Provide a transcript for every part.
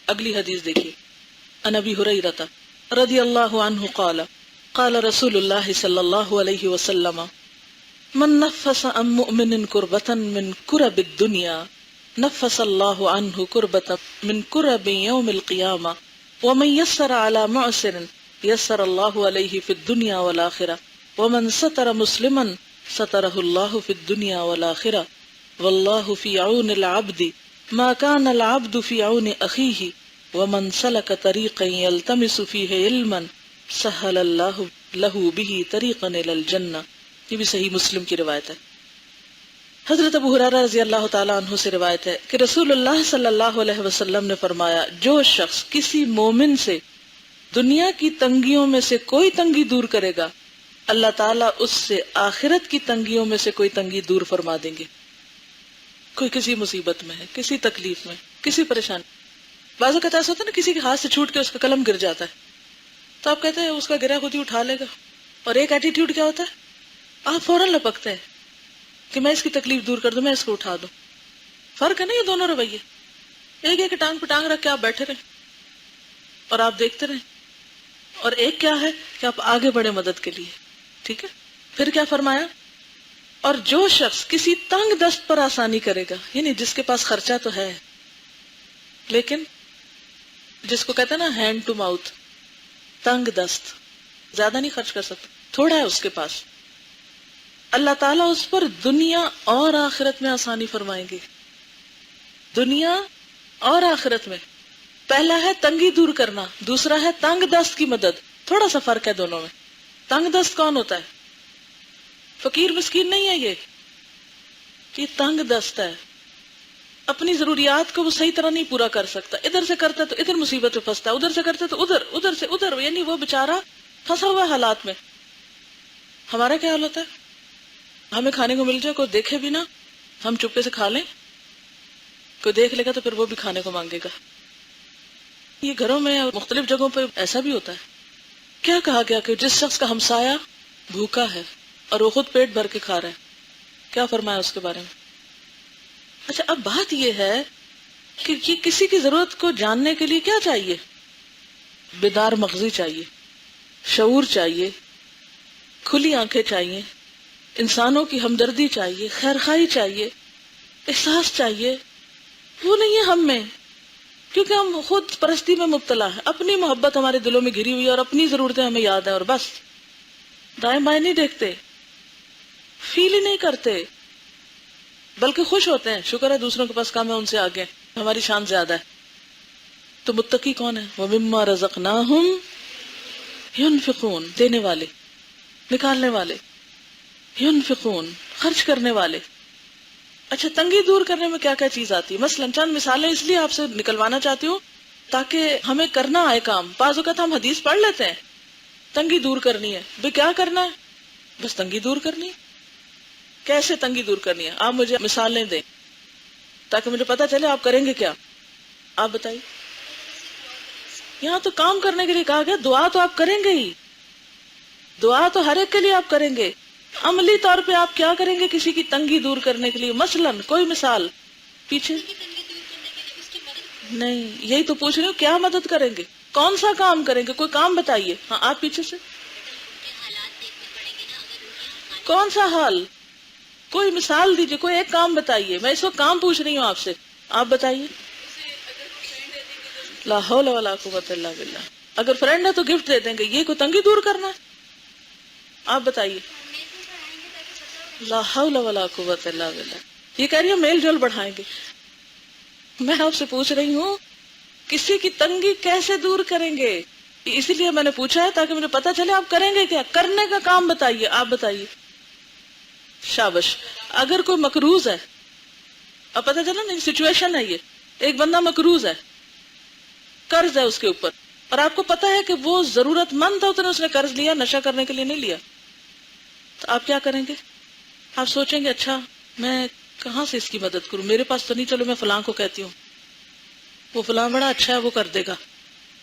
اگلی حدیث دیکھیے، عن ابی ہریرہ رضی اللہ عنہ قال قال رسول اللہ صلی اللہ علیہ وسلم من نفس عن مؤمن کربۃ من کرب الدنیا نفس اللہ عنہ کربۃ من کرب یوم القیامہ ومن یسر علی معسر یسر اللہ علیہ فی الدنیا والآخرہ ومن ستر مسلما سترہ اللہ فی الدنیا والآخرہ واللہ فی عون العبد ما كان العبد في عون أخيه ومن سلك طريقا يلتمس فيه علما سهل الله له به طريقا إلى الجنة. یہ بھی صحیح مسلم کی روایت ہے. حضرت ابو ہریرہ رضی اللہ تعالیٰ عنہ سے روایت ہے کہ رسول اللہ صلی اللہ علیہ وسلم نے فرمایا، جو شخص کسی مومن سے دنیا کی تنگیوں میں سے کوئی تنگی دور کرے گا، اللہ تعالیٰ اس سے آخرت کی تنگیوں میں سے کوئی تنگی دور فرما دیں گے. کوئی کسی مصیبت میں ہے، کسی تکلیف میں، کسی پریشانی. بعض اوقات ایسا ہوتا ہے نا، کسی کے ہاتھ سے چھوٹ کے اس کا قلم گر جاتا ہے تو آپ کہتے ہیں اس کا گرا خود ہی اٹھا لے گا. اور ایک ایٹیٹیوڈ کیا ہوتا ہے، آپ فوراً لپکتے ہیں کہ میں اس کی تکلیف دور کر دوں، میں اس کو اٹھا دوں. فرق ہے نا یہ دونوں رویے. ایک ایک ٹانگ پہ ٹانگ رکھ کے آپ بیٹھے رہیں اور آپ دیکھتے رہیں، اور ایک کیا ہے کہ آپ آگے بڑھے مدد کے لیے. ٹھیک ہے. پھر کیا فرمایا، اور جو شخص کسی تنگ دست پر آسانی کرے گا، یعنی جس کے پاس خرچہ تو ہے لیکن جس کو کہتے ہیں نا ہینڈ ٹو ماؤتھ، تنگ دست، زیادہ نہیں خرچ کر سکتا، تھوڑا ہے اس کے پاس، اللہ تعالیٰ اس پر دنیا اور آخرت میں آسانی فرمائیں گے. دنیا اور آخرت میں. پہلا ہے تنگی دور کرنا، دوسرا ہے تنگ دست کی مدد. تھوڑا سا فرق ہے دونوں میں. تنگ دست کون ہوتا ہے؟ فقیر مسکین نہیں ہے، یہ تنگ دست ہے. اپنی ضروریات کو وہ صحیح طرح نہیں پورا کر سکتا، ادھر سے کرتا ہے تو ادھر مصیبت میں پھنستا ہے، ادھر سے کرتا ہے تو ادھر، ادھر سے ادھر، یعنی وہ بیچارہ پھنسا ہوا حالات میں. ہمارا کیا حال ہوتا ہے، ہمیں کھانے کو مل جائے، کوئی دیکھے بھی نہ، ہم چپے سے کھا لیں، کوئی دیکھ لے گا تو پھر وہ بھی کھانے کو مانگے گا. یہ گھروں میں اور مختلف جگہوں پہ ایسا بھی ہوتا ہے. کیا کہا گیا کہ جس شخص کا ہمسایہ بھوکا ہے اور وہ خود پیٹ بھر کے کھا رہا ہے، کیا فرمایا اس کے بارے میں؟ اچھا، اب بات یہ ہے کہ یہ کسی کی ضرورت کو جاننے کے لیے کیا چاہیے؟ بیدار مغزی چاہیے، شعور چاہیے، کھلی آنکھیں چاہیے، انسانوں کی ہمدردی چاہیے، خیرخواہی چاہیے، احساس چاہیے. وہ نہیں ہے ہم میں، کیونکہ ہم خود پرستی میں مبتلا ہیں. اپنی محبت ہمارے دلوں میں گھری ہوئی ہے اور اپنی ضرورتیں ہمیں یاد ہیں، اور بس دائیں بائیں نہیں دیکھتے، فیل ہی نہیں کرتے، بلکہ خوش ہوتے ہیں، شکر ہے دوسروں کے پاس کم ہے، ان سے آگے ہماری شان زیادہ ہے. تو متقی کون ہے؟ وَمِمَّا رَزَقْنَاهُمْ يُنْفِقُونَ، دینے والے، نکالنے والے، يُنْفِقُونَ، خرچ کرنے والے. اچھا، تنگی دور کرنے میں کیا کیا چیز آتی ہے؟ مثلا چند مثالیں اس لیے آپ سے نکلوانا چاہتی ہوں تاکہ ہمیں کرنا آئے کام. بعض اوقات ہم حدیث پڑھ لیتے ہیں، تنگی دور کرنی ہے، بھئی کیا کرنا ہے؟ بس تنگی دور کرنی ہے. کیسے تنگی دور کرنی ہے؟ آپ مجھے مثالیں دیں تاکہ مجھے پتا چلے آپ کریں گے کیا. آپ بتائیے. یہاں تو کام کرنے کے لیے کہا گیا، دعا تو آپ کریں گے ہی، دعا تو ہر ایک کے لیے آپ کریں گے. عملی طور پہ آپ کیا کریں گے کسی کی تنگی دور کرنے کے لیے؟ مثلا کوئی مثال پیچھے نہیں، یہی تو پوچھ رہے ہو، کیا مدد کریں گے، کون سا کام کریں گے؟ کوئی کام بتائیے. ہاں، آپ پیچھے سے کون سا حال، کوئی مثال دیجیے، کوئی ایک کام بتائیے. میں اس وقت کام پوچھ رہی ہوں آپ سے، آپ بتائیے. لا حول ولا قوت الا باللہ. اگر فرینڈ ہے تو گفٹ دے دیں گے، یہ کوئی تنگی دور کرنا ہے؟ آپ بتائیے. لا حول ولا قوت الا باللہ. یہ کہہ رہی ہے میل جول بڑھائیں گے. میں آپ سے پوچھ رہی ہوں کسی کی تنگی کیسے دور کریں گے؟ اسی لیے میں نے پوچھا ہے تاکہ مجھے پتا چلے آپ کریں گے کیا. کرنے کا کام بتائیے. آپ بتائیے. شابش. اگر کوئی مقروض ہے، اب پتا چلا نا سچویشن ہے، یہ ایک بندہ مقروض ہے، قرض ہے اس کے اوپر، اور آپ کو پتا ہے کہ وہ ضرورت مند ہے، اتنے اس نے قرض لیا، نشہ کرنے کے لیے نہیں لیا، تو آپ کیا کریں گے؟ آپ سوچیں گے اچھا میں کہاں سے اس کی مدد کروں، میرے پاس تو نہیں، چلو میں فلاں کو کہتی ہوں، وہ فلاں بڑا اچھا ہے، وہ کر دے گا،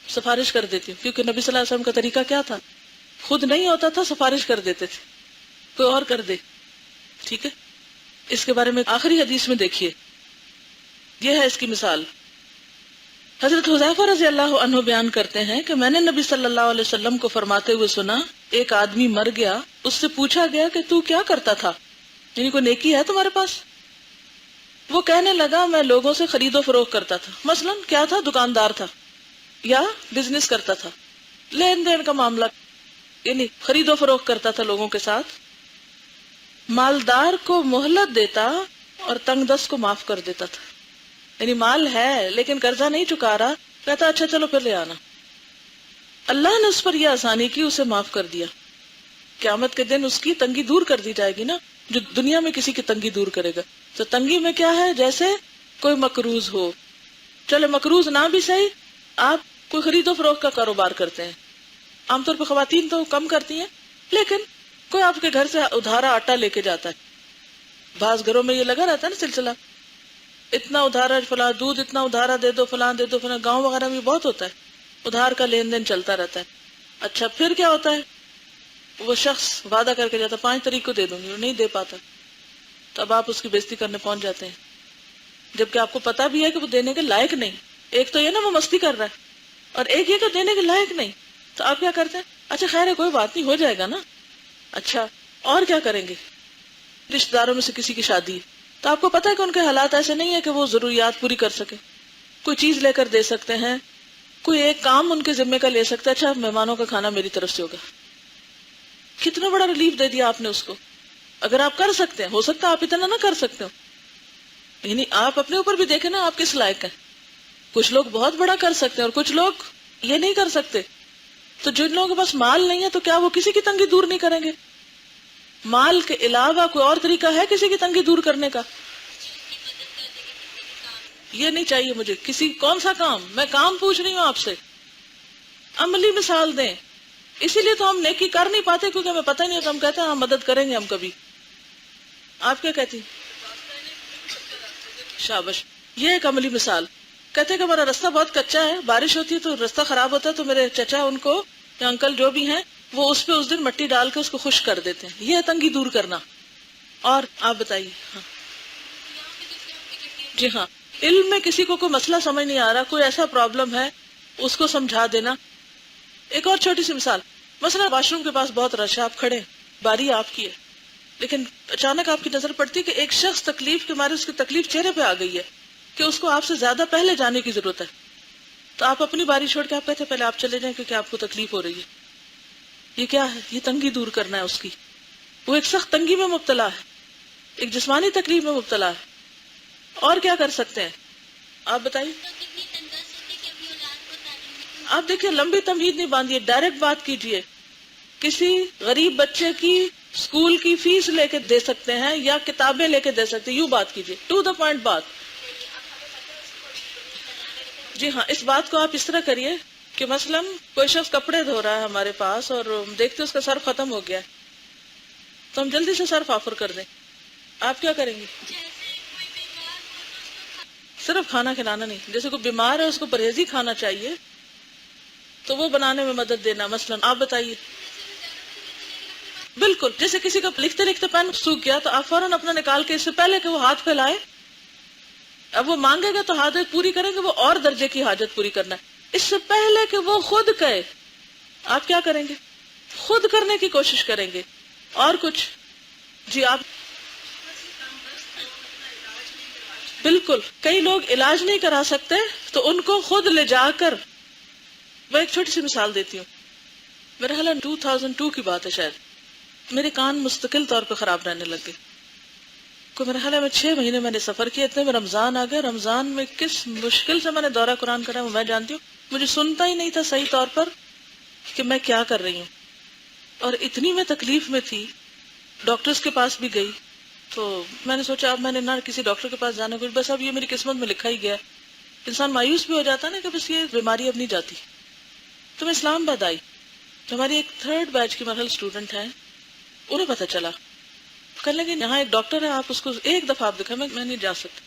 سفارش کر دیتی ہوں. کیونکہ نبی صلی اللہ علیہ وسلم کا طریقہ کیا تھا؟ خود نہیں ہوتا تھا، سفارش کر دیتے تھے، کوئی اور کر دے. ٹھیک ہے. اس کے بارے میں آخری حدیث میں دیکھیے، یہ ہے اس کی مثال. حضرت حذیفہ رضی اللہ عنہ بیان کرتے ہیں کہ میں نے نبی صلی اللہ علیہ وسلم کو فرماتے ہوئے سنا، ایک آدمی مر گیا، اس سے پوچھا گیا کہ تو کیا کرتا تھا، یعنی کوئی نیکی ہے تمہارے پاس؟ وہ کہنے لگا میں لوگوں سے خرید و فروخت کرتا تھا. مثلا کیا تھا؟ دکاندار تھا یا بزنس کرتا تھا، لین دین کا معاملہ، یعنی خرید و فروخت کرتا تھا لوگوں کے ساتھ. مالدار کو مہلت دیتا اور تنگ دست کو معاف کر دیتا تھا. یعنی مال ہے لیکن قرضہ نہیں چکا رہا، کہتا اچھا چلو پھر لے آنا. اللہ نے اس پر یہ آسانی کی، اسے معاف کر دیا. قیامت کے دن اس کی تنگی دور کر دی جائے گی نا، جو دنیا میں کسی کی تنگی دور کرے گا. تو تنگی میں کیا ہے؟ جیسے کوئی مقروض ہو، چلے مقروض نہ بھی صحیح، آپ کوئی خرید و فروخت کا کاروبار کرتے ہیں، عام طور پہ خواتین تو کم کرتی ہیں، لیکن کوئی آپ کے گھر سے ادھارا آٹا لے کے جاتا ہے. بعض گھروں میں یہ لگا رہتا ہے نا سلسلہ، اتنا ادھارا فلاں دودھ اتنا ادھارا دے دو، فلاں دے دو فلاں. گاؤں وغیرہ میں بہت ہوتا ہے، ادھار کا لین دین چلتا رہتا ہے. اچھا پھر کیا ہوتا ہے؟ وہ شخص وعدہ کر کے جاتا 5 تاریخ کو دے دوں گی، وہ نہیں دے پاتا، تو اب آپ اس کی بےزتی کرنے پہنچ جاتے ہیں، جبکہ آپ کو پتا بھی ہے کہ وہ دینے کے لائق نہیں. ایک تو یہ نا وہ مستی کر رہا ہے، اور ایک یہ کہ دینے کے لائق نہیں. تو آپ کیا کرتے ہیں؟ اچھا خیر ہے کوئی بات نہیں، ہو جائے گا نا. اچھا اور کیا کریں گے؟ رشتہ داروں میں سے کسی کی شادی، تو آپ کو پتا ہے کہ ان کے حالات ایسے نہیں ہے کہ وہ ضروریات پوری کر سکے، کوئی چیز لے کر دے سکتے ہیں، کوئی ایک کام ان کے ذمے کا لے سکتا ہے، اچھا مہمانوں کا کھانا میری طرف سے ہوگا. کتنا بڑا ریلیف دے دیا آپ نے اس کو. اگر آپ کر سکتے ہیں، ہو سکتا ہے آپ اتنا نہ کر سکتے ہو، یعنی آپ اپنے اوپر بھی دیکھیں نا آپ کس لائق ہیں. کچھ لوگ بہت بڑا کر سکتے ہیں اور کچھ لوگ یہ نہیں کر سکتے. تو جن لوگوں کے پاس مال نہیں ہے تو کیا وہ کسی کی تنگی دور نہیں کریں گے؟ مال کے علاوہ کوئی اور طریقہ ہے کسی کی تنگی دور کرنے کا؟ یہ نہیں چاہیے مجھے کسی کون سا کام، میں کام پوچھ رہی ہوں آپ سے، عملی مثال دیں. اسی لیے تو ہم نیکی کر نہیں پاتے کیونکہ ہمیں پتہ نہیں ہوتا. ہم کہتے ہیں ہم مدد کریں گے ہم کبھی. آپ کیا کہتی؟ شابش، یہ ایک عملی مثال. کہتے ہیں کہ ہمارا رستہ بہت کچا ہے، بارش ہوتی ہے تو رستہ خراب ہوتا ہے، تو میرے چچا ان کو یا انکل جو بھی ہیں وہ اس پہ اس دن مٹی ڈال کے اس کو خشک کر دیتے ہیں. یہ ہے تنگی دور کرنا. اور آپ بتائیے. ہاں جی ہاں، علم میں کسی کو کوئی مسئلہ سمجھ نہیں آ رہا، کوئی ایسا پرابلم ہے، اس کو سمجھا دینا. ایک اور چھوٹی سی مثال، مثلا واش روم کے پاس بہت رش ہے، آپ کھڑے ہیں، باری آپ کی ہے، لیکن اچانک آپ کی نظر پڑتی ہے کہ ایک شخص تکلیف کے مارے اس کی تکلیف چہرے پہ آ گئی ہے کہ اس کو آپ سے زیادہ پہلے جانے کی ضرورت ہے. تو آپ اپنی باری چھوڑ کے آپ کہتے ہیں پہلے آپ چلے جائیں کیونکہ آپ کو تکلیف ہو رہی ہے. یہ کیا ہے؟ یہ تنگی دور کرنا ہے اس کی. وہ ایک سخت تنگی میں مبتلا ہے، ایک جسمانی تکلیف میں مبتلا ہے. اور کیا کر سکتے ہیں آپ بتائیے؟ آپ دیکھیے لمبی تمہید نہیں باندھیے، ڈائریکٹ بات کیجئے. کسی غریب بچے کی اسکول کی فیس لے کے دے سکتے ہیں یا کتابیں لے کے دے سکتے ہیں، یوں بات کیجئے، ٹو دا پوائنٹ بات. جی ہاں، اس بات کو آپ اس طرح کریے کہ مثلا کوئی شخص کپڑے دھو رہا ہے ہمارے پاس اور دیکھتے اس کا سرف ختم ہو گیا ہے، تو ہم جلدی سے سرف آفر کر دیں. آپ کیا کریں گے؟ صرف کھانا کھلانا نہیں، جیسے کوئی بیمار ہے اس کو پرہیزی کھانا چاہیے تو وہ بنانے میں مدد دینا. مثلا آپ بتائیے. بالکل، جیسے کسی کا لکھتے لکھتے پین سوکھ گیا تو آپ فوراً اپنا نکال کے اس سے پہلے کہ وہ ہاتھ پھیلائے، اب وہ مانگے گا تو حاجت پوری کریں گے، وہ اور درجے کی حاجت پوری کرنا ہے، اس سے پہلے کہ وہ خود کہے آپ کیا کریں گے؟ خود کرنے کی کوشش کریں گے. اور کچھ؟ جی آپ. بالکل، کئی لوگ علاج نہیں کرا سکتے تو ان کو خود لے جا کر. میں ایک چھوٹی سی مثال دیتی ہوں. میرا خیال ہے 2002 کی بات ہے شاید، میرے کان مستقل طور پہ خراب رہنے لگ گئے. کو میرا خیال ہے 6 مہینے میں نے سفر کیا، اتنے میں رمضان آ گیا. رمضان میں کس مشکل سے میں نے دورہ قرآن کرا میں جانتی ہوں. مجھے سنتا ہی نہیں تھا صحیح طور پر کہ میں کیا کر رہی ہوں، اور اتنی میں تکلیف میں تھی. ڈاکٹرز کے پاس بھی گئی تو میں نے سوچا اب میں نے نہ کسی ڈاکٹر کے پاس جانا، کچھ بس اب یہ میری قسمت میں لکھا ہی گیا. انسان مایوس بھی ہو جاتا ہے نا کہ بس یہ بیماری اب نہیں جاتی. تو میں اسلام آباد آئی تو ہماری ایک 3rd بیچ کی مرحل اسٹوڈنٹ ہیں، انہیں پتہ چلا، کہنے لگے یہاں ایک ڈاکٹر ہے، آپ اس کو ایک دفعہ آپ دکھا. میں نہیں جا سکتا.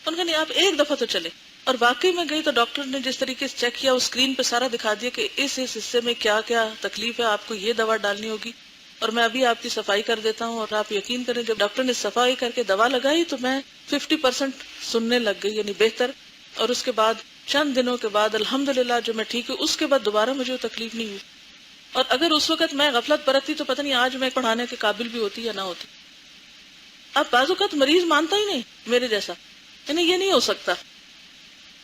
ان کا نہیں، آپ ایک دفعہ تو چلے. اور واقعی میں گئی تو ڈاکٹر نے جس طریقے سے چیک کیا اس اسکرین پہ سارا دکھا دیا کہ اس حصے میں کیا کیا تکلیف ہے، آپ کو یہ دوا ڈالنی ہوگی اور میں ابھی آپ کی صفائی کر دیتا ہوں. اور آپ یقین کریں جب ڈاکٹر نے صفائی کر کے دوا لگائی تو میں 50% سننے لگ گئی، یعنی بہتر. اور اس کے بعد چند دنوں کے بعد الحمدللہ جو میں ٹھیک ہوں، اس کے بعد دوبارہ مجھے وہ تکلیف نہیں ہوئی. اور اگر اس وقت میں غفلت برتتی تو پتہ نہیں آج میں پڑھانے کے قابل بھی ہوتی یا نہ ہوتی. اب بعض اوقات مریض مانتا ہی نہیں میرے جیسا، یعنی یہ نہیں ہو سکتا،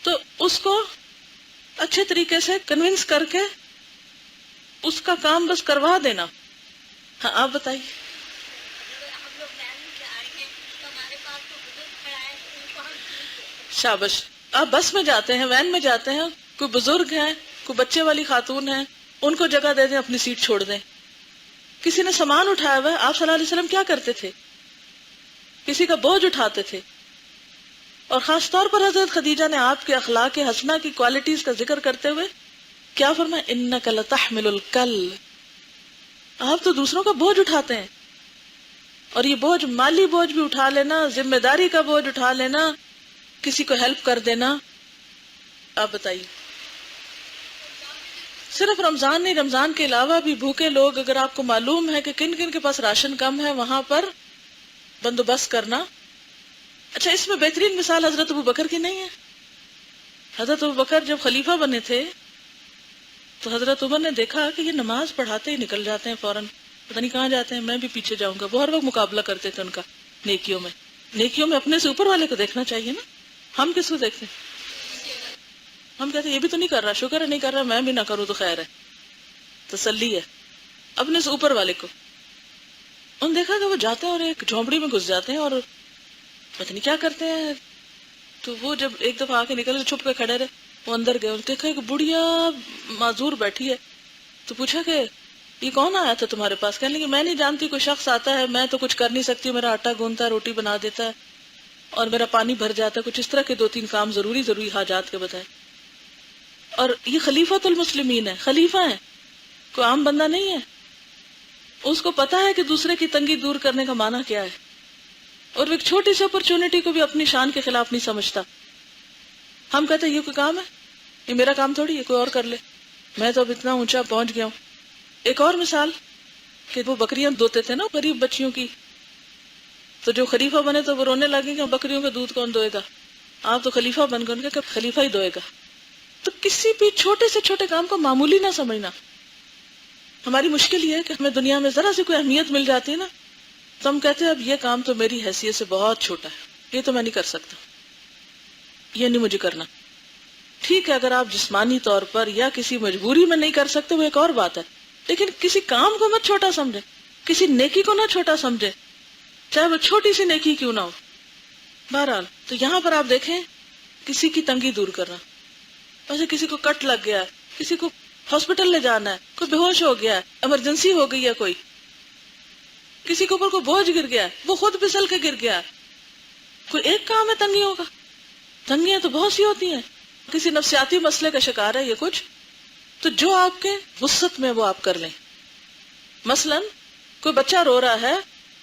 تو اس کو اچھے طریقے سے کنونس کر کے اس کا کام بس کروا دینا. ہاں آپ بتائیے. شابش. آپ بس میں جاتے ہیں، وین میں جاتے ہیں، کوئی بزرگ ہیں، کوئی بچے والی خاتون ہیں، ان کو جگہ دے دیں، اپنی سیٹ چھوڑ دیں. کسی نے سامان اٹھایا ہوا ہے، آپ صلی اللہ علیہ وسلم کیا کرتے تھے؟ کسی کا بوجھ اٹھاتے تھے. اور خاص طور پر حضرت خدیجہ نے آپ کے اخلاق حسنہ کی کوالٹیز کا ذکر کرتے ہوئے کیا فرمایا؟ انک لتحمل الکل. آپ تو دوسروں کا بوجھ اٹھاتے ہیں، اور یہ بوجھ مالی بوجھ بھی اٹھا لینا، ذمہ داری کا بوجھ اٹھا لینا، کسی کو ہیلپ کر دینا. آپ بتائیے. صرف رمضان نہیں، رمضان کے علاوہ بھی بھوکے لوگ، اگر آپ کو معلوم ہے کہ کن کن کے پاس راشن کم ہے، وہاں پر بندوبست کرنا. اچھا، اس میں بہترین مثال حضرت ابوبکر کی نہیں ہے؟ حضرت ابوبکر جب خلیفہ بنے تھے تو حضرت عمر نے دیکھا کہ یہ نماز پڑھاتے ہی نکل جاتے ہیں فوراً، پتہ نہیں کہاں جاتے ہیں، میں بھی پیچھے جاؤں گا. وہ ہر وقت مقابلہ کرتے تھے ان کا نیکیوں میں اپنے سے اوپر والے کو دیکھنا چاہیے نا. ہم کس کو دیکھتے ہیں؟ ہم کہتے ہیں یہ بھی تو نہیں کر رہا، شکر ہے نہیں کر رہا، میں بھی نہ کروں تو خیر ہے، تسلی ہے. اپنے سے اوپر والے کو ان دیکھا کہ وہ جاتے ہیں اور ایک جھونپڑی میں گھس جاتے ہیں اور پتہ نہیں کیا کرتے ہیں. تو وہ جب ایک دفعہ آ کے نکل چھپ کے کھڑے رہے، وہ اندر گئے، دیکھا ایک بڑھیا معذور بیٹھی ہے. تو پوچھا کہ یہ کون آیا تھا تمہارے پاس؟ کہنے لگی میں نہیں جانتی، کوئی شخص آتا ہے، میں تو کچھ کر نہیں سکتی، میرا آٹا گوندتا ہے، روٹی بنا دیتا ہے اور میرا پانی بھر جاتا ہے، کچھ اس طرح کے 2-3 کام ضروری حاجات کے بتائے. اور یہ خلیفۃ المسلمین ہے، خلیفہ ہے، کوئی عام بندہ نہیں ہے. اس کو پتا ہے کہ دوسرے کی تنگی دور کرنے کا معنی کیا ہے، اور ایک چھوٹی سی اپرچونٹی کو بھی اپنی شان کے خلاف نہیں سمجھتا. ہم کہتے ہیں یہ کوئی کام ہے، یہ میرا کام تھوڑی ہے، کوئی اور کر لے، میں تو اب اتنا اونچا پہنچ گیا ہوں. ایک اور مثال کہ وہ بکریاں دھوتے تھے نا غریب بچیوں کی، تو جو خلیفہ بنے تو وہ رونے لگے کہ بکریوں کا دودھ کون دھوئے گا. آپ تو خلیفہ بن گئے کہ خلیفہ ہی دھوئے گا. تو کسی بھی چھوٹے سے چھوٹے کام کو معمولی نہ سمجھنا. ہماری مشکل یہ ہے کہ ہمیں دنیا میں ذرا سی کوئی اہمیت مل جاتی ہے نا تو ہم کہتے ہیں اب یہ کام تو میری حیثیت سے بہت چھوٹا ہے، یہ تو میں نہیں کر سکتا، یہ نہیں مجھے کرنا. ٹھیک ہے، اگر آپ جسمانی طور پر یا کسی مجبوری میں نہیں کر سکتے وہ ایک اور بات ہے، لیکن کسی کام کو مت چھوٹا سمجھے، کسی نیکی کو نہ چھوٹا سمجھے، چاہے وہ چھوٹی سی نیکی کیوں نہ ہو. بہرحال تو یہاں پر آپ دیکھیں کسی کی تنگی دور کرنا. ویسے کسی کو کٹ لگ گیا ہے، کسی کو ہاسپٹل لے جانا ہے، کوئی بے ہوش ہو گیا ہے، ایمرجنسی ہو گئی ہے، کوئی کسی کے اوپر کوئی بوجھ گر گیا ہے، وہ خود پھسل کے گر گیا ہے. کوئی ایک کام ہے تنگیوں کا؟ تنگیاں تو بہت سی ہوتی ہیں. کسی نفسیاتی مسئلے کا شکار ہے یہ کچھ، تو جو آپ کے وسعت میں وہ آپ کر لیں. مثلا کوئی بچہ رو رہا ہے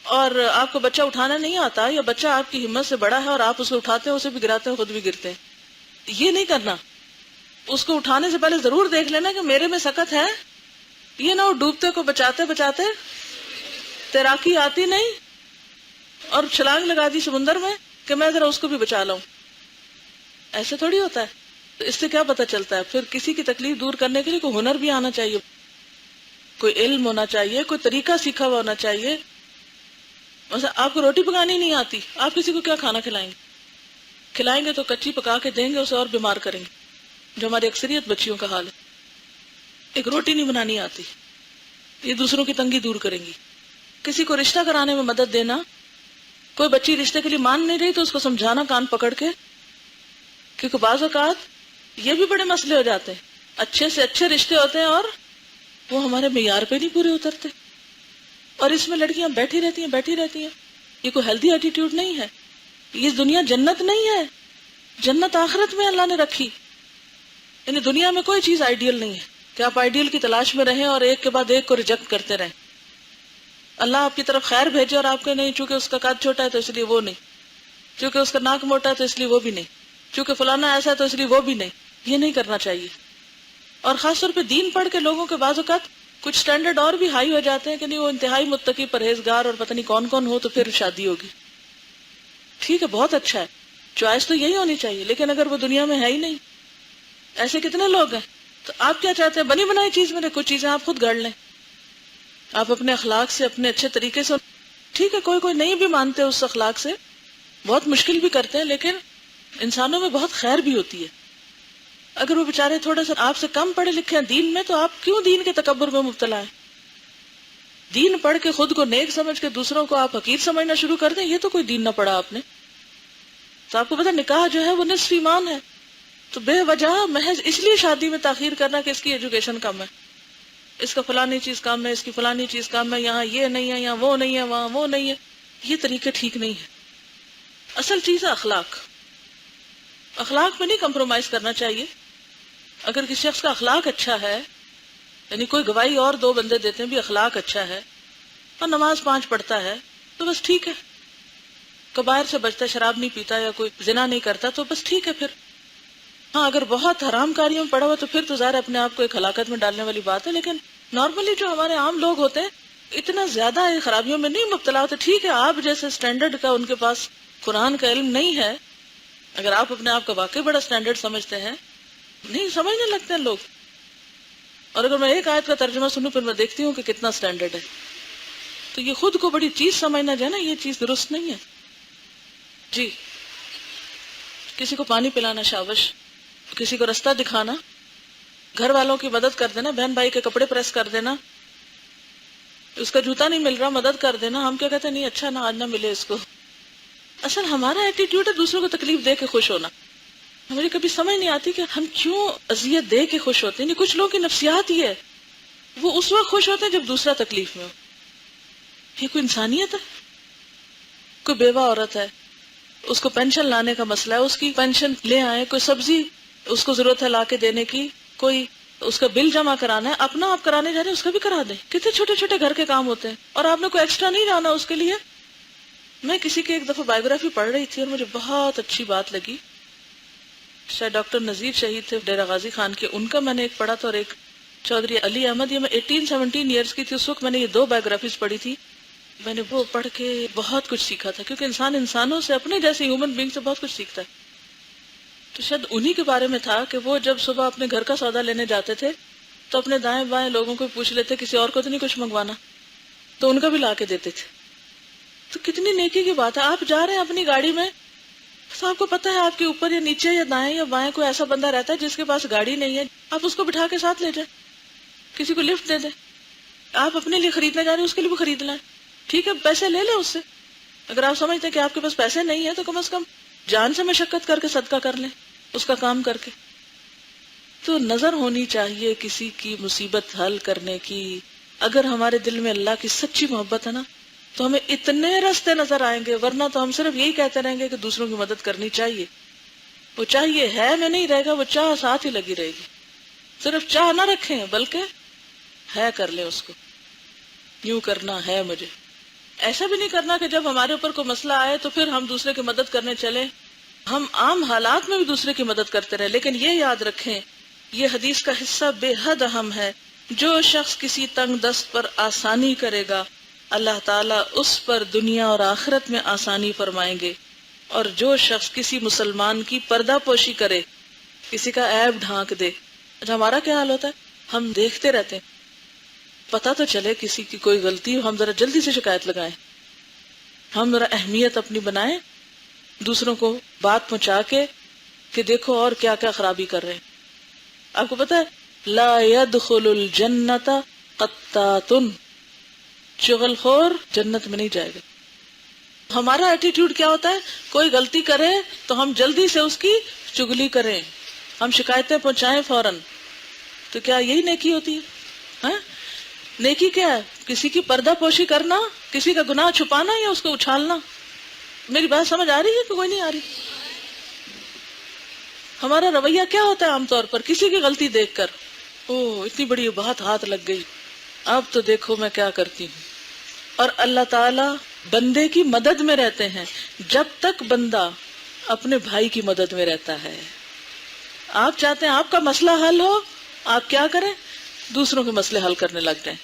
اور آپ کو بچہ اٹھانا نہیں آتا، یا بچہ آپ کی ہمت سے بڑا ہے اور آپ اسے اٹھاتے ہیں، اسے بھی گراتے ہیں، خود بھی گرتے ہیں. یہ نہیں کرنا. اس کو اٹھانے سے پہلے ضرور دیکھ لینا کہ میرے میں سکت ہے، یہ نہ ڈوبتے کو بچاتے بچاتے تیراکی آتی نہیں اور چھلانگ لگا دی سمندر میں کہ میں ذرا اس کو بھی بچا لاؤں. ایسے تھوڑی ہوتا ہے. تو اس سے کیا پتہ چلتا ہے؟ پھر کسی کی تکلیف دور کرنے کے لیے کوئی ہنر بھی آنا چاہیے، کوئی علم ہونا چاہیے، کوئی طریقہ سیکھا ہوا ہونا چاہیے. مثلا آپ کو روٹی پکانی نہیں آتی، آپ کسی کو کیا کھانا کھلائیں گے تو کچی پکا کے دیں گے، اسے اور بیمار کریں گے، جو ہماری اکثریت بچیوں کا حال ہے. ایک روٹی نہیں بنانی آتی، یہ دوسروں کی تنگی دور کریں گی. کسی کو رشتہ کرانے میں مدد دینا، کوئی بچی رشتے کے لیے مان نہیں رہی تو اس کو سمجھانا کان پکڑ کے، کیونکہ بعض اوقات یہ بھی بڑے مسئلے ہو جاتے ہیں، اچھے سے اچھے رشتے ہوتے ہیں اور وہ ہمارے معیار پہ نہیں پورے اترتے، اور اس میں لڑکیاں بیٹھی رہتی ہیں. یہ کوئی ہیلدی ایٹیٹیوڈ نہیں ہے. یہ دنیا جنت نہیں ہے، جنت آخرت میں اللہ نے رکھی. یعنی دنیا میں کوئی چیز آئیڈیل نہیں ہے کہ آپ آئیڈیل کی تلاش میں رہیں اور ایک کے بعد ایک کو ریجیکٹ کرتے رہیں. اللہ آپ کی طرف خیر بھیجے اور آپ کے نہیں، چونکہ اس کا قد چھوٹا ہے تو اس لیے وہ نہیں، چونکہ اس کا ناک موٹا ہے تو اس لیے وہ بھی نہیں، چونکہ فلانا ایسا ہے تو اس لیے وہ بھی نہیں. یہ نہیں کرنا چاہیے. اور خاص طور پہ دین پڑھ کے لوگوں کے بعض اوقات کچھ سٹینڈرڈ اور بھی ہائی ہو جاتے ہیں کہ نہیں وہ انتہائی متقی پرہیزگار اور پتہ نہیں کون کون ہو تو پھر شادی ہوگی. ٹھیک ہے، بہت اچھا ہے، چوائس تو یہی ہونی چاہیے، لیکن اگر وہ دنیا میں ہے ہی نہیں ایسے کتنے لوگ ہیں. تو آپ کیا چاہتے ہیں؟ بنی بنائی چیز میں کچھ چیزیں آپ خود گڑ لیں. آپ اپنے اخلاق سے، اپنے اچھے طریقے سے، ٹھیک ہے کوئی نہیں بھی مانتے اس اخلاق سے، بہت مشکل بھی کرتے ہیں، لیکن انسانوں میں بہت خیر بھی ہوتی ہے. اگر وہ بیچارے تھوڑا سا آپ سے کم پڑھے لکھے ہیں دین میں، تو آپ کیوں دین کے تکبر میں مبتلا ہیں؟ دین پڑھ کے خود کو نیک سمجھ کے دوسروں کو آپ حقیر سمجھنا شروع کر دیں، یہ تو کوئی دین نہ پڑھا آپ نے. تو آپ کو پتا نکاح جو ہے وہ نصف ایمان ہے. تو بے وجہ محض اس لیے شادی میں تاخیر کرنا کہ اس کی ایجوکیشن کم ہے، اس کا فلانی چیز کم ہے، اس کی فلانی چیز کم ہے، یہاں یہ نہیں ہے، یہاں وہ نہیں ہے، وہاں وہ نہیں ہے، یہ طریقے ٹھیک نہیں ہے. اصل چیز ہے اخلاق. اخلاق میں نہیں کمپرومائز کرنا چاہیے. اگر کسی شخص کا اخلاق اچھا ہے، یعنی کوئی گواہی اور دو بندے دیتے ہیں بھی اخلاق اچھا ہے اور نماز 5 پڑھتا ہے، تو بس ٹھیک ہے. کبائر سے بچتا ہے، شراب نہیں پیتا یا کوئی زنا نہیں کرتا، تو بس ٹھیک ہے. پھر ہاں اگر بہت حرام کاریوں میں پڑا ہوا تو پھر تو ظاہر اپنے آپ کو ایک ہلاکت میں ڈالنے والی بات ہے. لیکن نارملی جو ہمارے عام لوگ ہوتے ہیں اتنا زیادہ خرابیوں میں نہیں مبتلا ہوتے. ٹھیک ہے آپ جیسے سٹینڈرڈ کا ان کے پاس قرآن کا علم نہیں ہے، اگر آپ اپنے آپ کا واقعی بڑا سٹینڈرڈ سمجھتے ہیں، نہیں سمجھنے لگتے ہیں لوگ. اور اگر میں ایک آیت کا ترجمہ سنوں پھر میں دیکھتی ہوں کہ کتنا سٹینڈرڈ ہے، تو یہ خود کو بڑی چیز سمجھنا جو ہے نا، یہ چیز درست نہیں ہے. جی کسی کو پانی پلانا، شابش. کسی کو راستہ دکھانا، گھر والوں کی مدد کر دینا، بہن بھائی کے کپڑے پریس کر دینا، اس کا جوتا نہیں مل رہا مدد کر دینا. ہم کیا کہتے ہیں؟ نہیں اچھا نہ آج نہ ملے اس کو. اصل ہمارا ایٹیٹیوڈ ہے دوسروں کو تکلیف دے کے خوش ہونا. مجھے کبھی سمجھ نہیں آتی کہ ہم کیوں اذیت دے کے خوش ہوتے ہیں. کچھ لوگوں کی نفسیات ہی ہے، وہ اس وقت خوش ہوتے ہیں جب دوسرا تکلیف میں ہو. یہ کوئی انسانیت ہے؟ کوئی بیوہ عورت ہے، اس کو پینشن لانے کا مسئلہ ہے، اس کی پینشن لے آئے. کوئی سبزی اس کو ضرورت ہے لا کے دینے کی، کوئی اس کا بل جمع کرانا ہے، اپنا آپ کرانے جا رہے ہیں اس کا بھی کرا دیں. کتنے چھوٹے چھوٹے گھر کے کام ہوتے ہیں اور آپ نے کوئی ایکسٹرا نہیں لانا اس کے لیے. میں کسی کی ایک دفعہ بایوگرافی پڑھ رہی تھی اور مجھے بہت اچھی بات لگی. شاید ڈاکٹر نذیر شہید تھے ڈیرہ غازی خان کے، ان کا میں نے ایک پڑھا تھا، اور ایک چودھری علی احمد. یہ میں 18-17 ایئرس کی تھی اس وقت، میں نے یہ 2 بایوگرافیز پڑھی تھی. میں نے وہ پڑھ کے بہت کچھ سیکھا تھا، کیونکہ انسان انسانوں سے، اپنے جیسے ہیومن بینگ سے بہت کچھ سیکھتا ہے. تو شاید انہی کے بارے میں تھا کہ وہ جب صبح اپنے گھر کا سودا لینے جاتے تھے تو اپنے دائیں بائیں لوگوں کو پوچھ لیتے کسی اور کو تو نہیں کچھ منگوانا، تو ان کا بھی لا کے دیتے تھے. تو کتنی نیکی کی بات ہے. آپ جا رہے ہیں اپنی گاڑی میں، تو آپ کو پتا ہے آپ کے اوپر یا نیچے یا دائیں یا بائیں کوئی ایسا بندہ رہتا ہے جس کے پاس گاڑی نہیں ہے، آپ اس کو بٹھا کے ساتھ لے جائیں، کسی کو لفٹ دے دیں. آپ اپنے لیے خریدنے جا رہے ہیں، اس کے لیے بھی خرید لیں. ٹھیک ہے پیسے لے لیں اس سے. اگر آپ سمجھتے ہیں کہ آپ کے پاس پیسے نہیں ہیں تو کم از کم جان سے مشقت کر کے صدقہ کر لیں اس کا کام کر کے. تو نظر ہونی چاہیے کسی کی مصیبت حل کرنے کی. اگر ہمارے دل میں اللہ کی سچی محبت ہے نا تو ہمیں اتنے راستے نظر آئیں گے، ورنہ تو ہم صرف یہی کہتے رہیں گے کہ دوسروں کی مدد کرنی چاہیے. وہ چاہیے ہے میں نہیں رہے گا، وہ چاہ ساتھ ہی لگی رہے گی. صرف چاہ نہ رکھیں بلکہ ہے کر لیں اس کو. یوں کرنا ہے مجھے. ایسا بھی نہیں کرنا کہ جب ہمارے اوپر کوئی مسئلہ آئے تو پھر ہم دوسرے کی مدد کرنے چلیں. ہم عام حالات میں بھی دوسرے کی مدد کرتے رہیں، لیکن یہ یاد رکھیں یہ حدیث کا حصہ بے حد اہم ہے. جو شخص کسی تنگ دست پر آسانی کرے گا اللہ تعالیٰ اس پر دنیا اور آخرت میں آسانی فرمائیں گے. اور جو شخص کسی مسلمان کی پردہ پوشی کرے، کسی کا عیب ڈھانک دے. اچھا ہمارا کیا حال ہوتا ہے؟ ہم دیکھتے رہتے ہیں، پتہ تو چلے کسی کی کوئی غلطی ہو ہم ذرا جلدی سے شکایت لگائیں، ہم ذرا اہمیت اپنی بنائیں دوسروں کو بات پہنچا کے کہ دیکھو اور کیا کیا خرابی کر رہے ہیں. آپ کو پتہ ہے لا يدخل الجنت قطات، چغل خور جنت میں نہیں جائے گا. ہمارا ایٹیٹیوڈ کیا ہوتا ہے؟ کوئی غلطی کرے تو ہم جلدی سے اس کی چگلی کریں، ہم شکایتیں پہنچائیں فوراً. تو کیا یہی نیکی ہوتی ہے؟ ہاں نیکی کیا ہے؟ کسی کی پردہ پوشی کرنا، کسی کا گناہ چھپانا یا اس کو اچھالنا؟ میری بات سمجھ آ رہی ہے کہ کوئی نہیں آ رہی؟ ہمارا رویہ کیا ہوتا ہے عام طور پر کسی کی غلطی دیکھ کر؟ اوہ اتنی بڑی بہت ہاتھ لگ گئی، اب تو دیکھو میں کیا کرتی ہوں. اور اللہ تعالی بندے کی مدد میں رہتے ہیں جب تک بندہ اپنے بھائی کی مدد میں رہتا ہے. آپ چاہتے ہیں آپ کا مسئلہ حل ہو، آپ کیا کریں؟ دوسروں کے مسئلے حل کرنے لگ جائیں.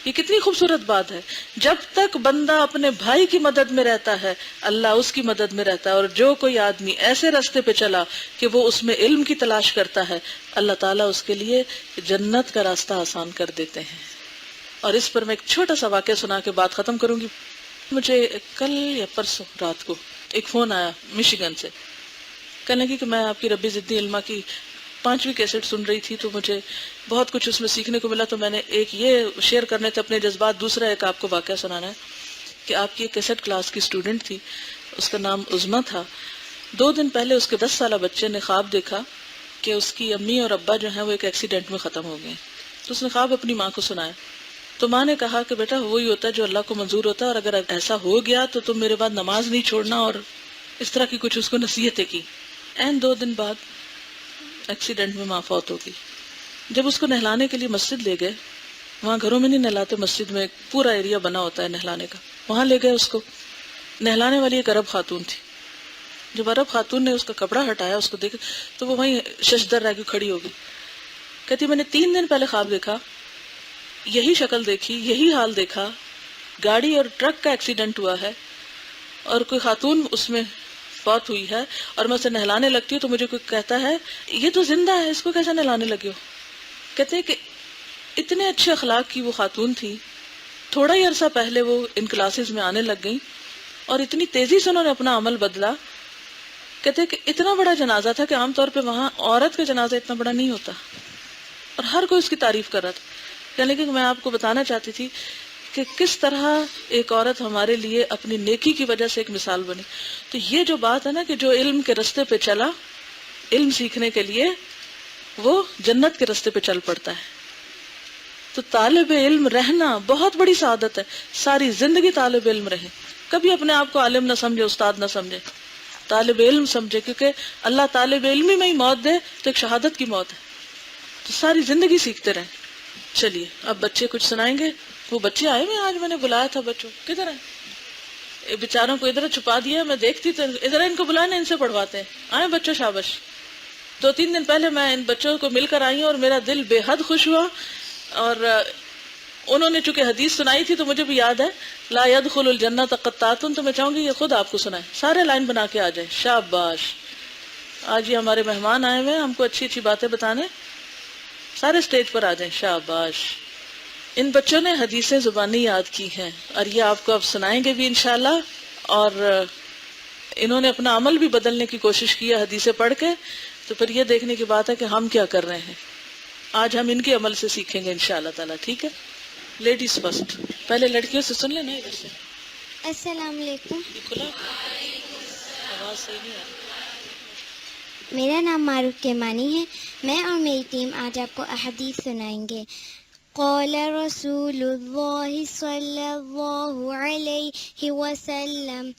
یہ کتنی خوبصورت بات ہے. جب تک بندہ اپنے بھائی کی مدد میں رہتا ہے اللہ اس کی مدد میں رہتا ہے، اور جو کوئی آدمی ایسے راستے پہ چلا کہ وہ اس میں علم کی تلاش کرتا ہے اللہ تعالیٰ اس کے لیے جنت کا راستہ آسان کر دیتے ہیں. اور اس پر میں ایک چھوٹا سا واقعہ سنا کے بات ختم کروں گی. مجھے کل یا پرسوں رات کو ایک فون آیا مشیگن سے، کہنے لگی کہ میں آپ کی ربی ضدی علمہ کی 5ویں کیسٹ سن رہی تھی تو مجھے بہت کچھ اس میں سیکھنے کو ملا، تو میں نے ایک یہ شیئر کرنے تھے اپنے جذبات، دوسرا ایک آپ کو واقعہ سنانا ہے کہ آپ کی ایک کیسٹ کلاس کی اسٹوڈنٹ تھی، اس کا نام عظمیٰ تھا. 2 دن پہلے اس کے 10 سالہ بچے نے خواب دیکھا کہ اس کی امی اور ابا جو ہیں وہ ایک ایکسیڈنٹ میں ختم ہو گئے. تو اس نے خواب اپنی ماں کو سنایا، تو ماں نے کہا کہ بیٹا وہی ہوتا ہے جو اللہ کو منظور ہوتا ہے، اور اگر ایسا ہو گیا تو تم میرے بعد نماز نہیں چھوڑنا، اور اس طرح کی کچھ اس کو نصیحتیں کی. 2 دن بعد ایکسیڈنٹ میں ماں فوت ہو گئی. جب اس کو نہلانے کے لیے مسجد لے گئے، وہاں گھروں میں نہیں نہلاتے، مسجد میں ایک پورا ایریا بنا ہوتا ہے نہلانے کا، وہاں لے گئے اس کو. نہلانے والی ایک عرب خاتون تھی. جب عرب خاتون نے اس کا کپڑا ہٹایا، اس کو دیکھا تو وہ وہیں ششدر رہ کے کھڑی ہو گئی. کہتی میں نے 3 دن پہلے خواب دیکھا، یہی شکل دیکھی، یہی حال دیکھا، گاڑی اور ٹرک کا ایکسیڈنٹ ہوا ہے اور کوئی خاتون اس میں فوت ہوئی ہے، اور میں اسے نہلانے لگتی ہوں تو مجھے کوئی کہتا ہے یہ تو زندہ ہے، اس کو کیسے نہلانے لگے ہو. کہتے ہیں کہ اتنے اچھے اخلاق کی وہ خاتون تھی، تھوڑا ہی عرصہ پہلے وہ ان کلاسز میں آنے لگ گئیں اور اتنی تیزی سے انہوں نے اپنا عمل بدلا. کہتے ہیں کہ اتنا بڑا جنازہ تھا کہ عام طور پہ وہاں عورت کا جنازہ اتنا بڑا نہیں ہوتا، اور ہر کوئی اس کی تعریف کر رہا تھا. لیکن میں آپ کو بتانا چاہتی تھی کہ کس طرح ایک عورت ہمارے لیے اپنی نیکی کی وجہ سے ایک مثال بنی. تو یہ جو بات ہے نا کہ جو علم کے راستے پہ چلا علم سیکھنے کے لیے وہ جنت کے راستے پہ چل پڑتا ہے. تو طالب علم رہنا بہت بڑی سعادت ہے. ساری زندگی طالب علم رہے، کبھی اپنے آپ کو عالم نہ سمجھے، استاد نہ سمجھے، طالب علم سمجھے، کیونکہ اللہ طالب علمی میں ہی موت دے تو ایک شہادت کی موت ہے. تو ساری زندگی سیکھتے رہیں. چلیے اب بچے کچھ سنائیں گے. وہ بچے آئے ہوئے، آج میں نے بلایا تھا بچوں، کدھر ہیں بیچاروں کو؟ ادھر چھپا دیا، میں دیکھتی تو ادھر ان کو بلانا، ان سے پڑھواتے ہیں. آئے بچوں، شابش. 2-3 دن پہلے میں ان بچوں کو مل کر آئی ہوں اور میرا دل بے حد خوش ہوا. اور انہوں نے چونکہ حدیث سنائی تھی تو مجھے بھی یاد ہے، لا يدخل الجنۃ قطات، تو میں چاہوں گی یہ خود آپ کو سنائیں، سارے لائن بنا کے آ جائیں. شاباش. آج یہ ہمارے مہمان آئے ہوئے ہیں ہم کو اچھی اچھی باتیں بتانے، سارے اسٹیج پر آ جائیں. شاباش. ان بچوں نے حدیثیں زبانی یاد کی ہیں اور یہ آپ کو اب سنائیں گے بھی انشاءاللہ. اور انہوں نے اپنا عمل بھی بدلنے کی کوشش کی ہے حدیثیں پڑھ کے. تو پھر یہ دیکھنے کی بات ہے کہ ہم کیا کر رہے ہیں. آج ہم ان کے عمل سے سیکھیں گے انشاءاللہ تعالیٰ. ٹھیک ہے، لیڈیز فرسٹ. پہلے لڑکیوں سے سن لینا ادھر سے. السلام علیکم. کھلا آواز صحیح نہیں آ رہی. میرا نام معروف کیمانی ہے. میں اور میری ٹیم آج آپ کو احادیث سنائیں گے. قال رسول اللہ صلی اللہ علیہ وسلم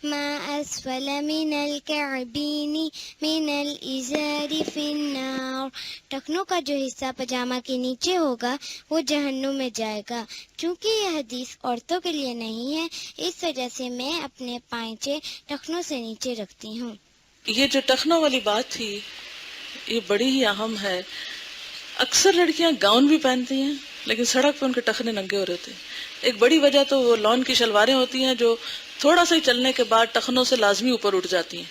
ما اسفل من الكعبین من الازار فی النار. ٹخنوں کا جو حصہ پاجامہ کے نیچے ہوگا وہ جہنم میں جائے گا. چونکہ یہ حدیث عورتوں کے لیے نہیں ہے اس وجہ سے میں اپنے پائچے ٹخنوں سے نیچے رکھتی ہوں. یہ جو ٹخنوں والی بات تھی یہ بڑی ہی اہم ہے. اکثر لڑکیاں گاؤن بھی پہنتی ہیں لیکن سڑک پہ ان کے ٹخنے ننگے ہو رہے ہوتے ہیں. ایک بڑی وجہ تو وہ لون کی شلواریں ہوتی ہیں جو تھوڑا سا ہی چلنے کے بعد ٹخنوں سے لازمی اوپر اٹھ جاتی ہیں.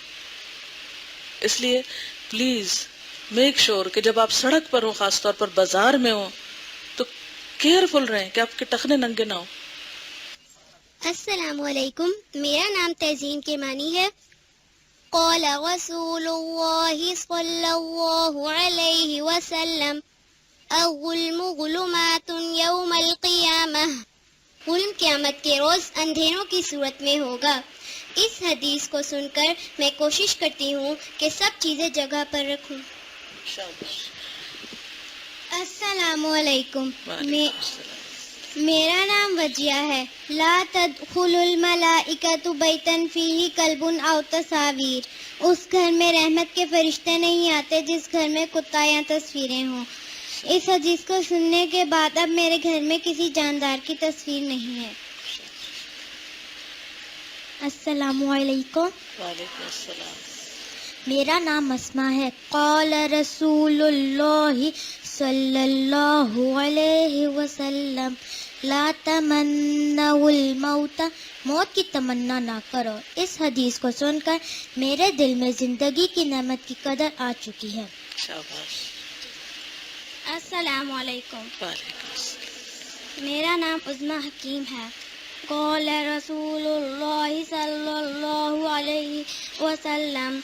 اس لیے پلیز میک شور کہ جب آپ سڑک پر ہوں، خاص طور پر بازار میں ہوں، تو کیئرفل رہیں کہ آپ کے ٹخنے ننگے نہ ہوں. السلام علیکم. میرا نام تہذین کیمانی ہے. قال رسول اللہ صلی اللہ علیہ وسلم الظلم ظلمات یوم القیامہ. ظلم قیامت کے روز اندھیروں کی صورت میں ہوگا. اس حدیث کو سن کر میں کوشش کرتی ہوں کہ سب چیزیں جگہ پر رکھوں. السلام علیکم. میرا نام وجیہ ہے. لا تدخل الملائکۃ بیتا فیہ کلب او تصاویر. اس گھر میں رحمت کے فرشتے نہیں آتے جس گھر میں کتا یا تصویریں ہوں. اس حدیث کو سننے کے بعد اب میرے گھر میں کسی جاندار کی تصویر نہیں ہے. السلام علیکم. وعلیکم السلام. میرا نام اسماء ہے. قال رسول اللہ صلی اللہ علیہ وسلم لا تمنوا الموت، موت کی تمنا نہ کرو. اس حدیث کو سن کر میرے دل میں زندگی کی نعمت کی قدر آ چکی ہے. شاباش. السلام علیکم. وعلیکم السلام. میرا نام عظمیٰ حکیم ہے. قال رسول اللہ صلی اللہ علیہ وسلم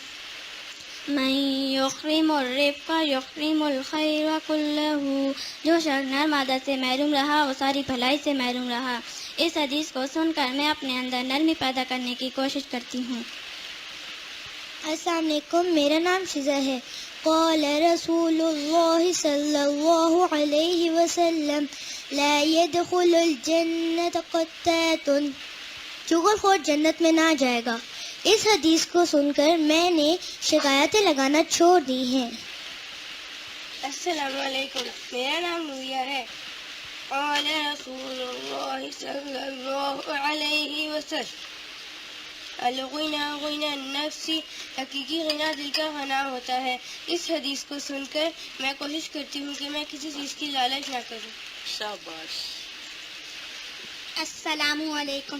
من یخرم الرفق یخرم الخیر کلہ، جو شخص نرم عادت سے محروم رہا وہ ساری بھلائی سے محروم رہا. اس حدیث کو سن کر میں اپنے اندر نرمی پیدا کرنے کی کوشش کرتی ہوں. السلام علیکم، میرا نام شزا ہے. قال رسول اللہ صلی اللہ علیہ وسلم لا يدخل الجنت قطات، چغل خور جنت میں نہ جائے گا. اس حدیث کو سن کر میں نے شکایتیں لگانا چھوڑ دی ہیں. السلام علیکم، میرا نام نوریہ ہے. قال رسول اللہ صلی اللہ علیہ وسلم الغنى غنى النفس، حقیقی غنا دل کا غنا ہوتا ہے. اس حدیث کو سن کر میں کوشش کرتی ہوں کہ میں کسی چیز کی لالچ نہ کروں. شاباش. السلام علیکم،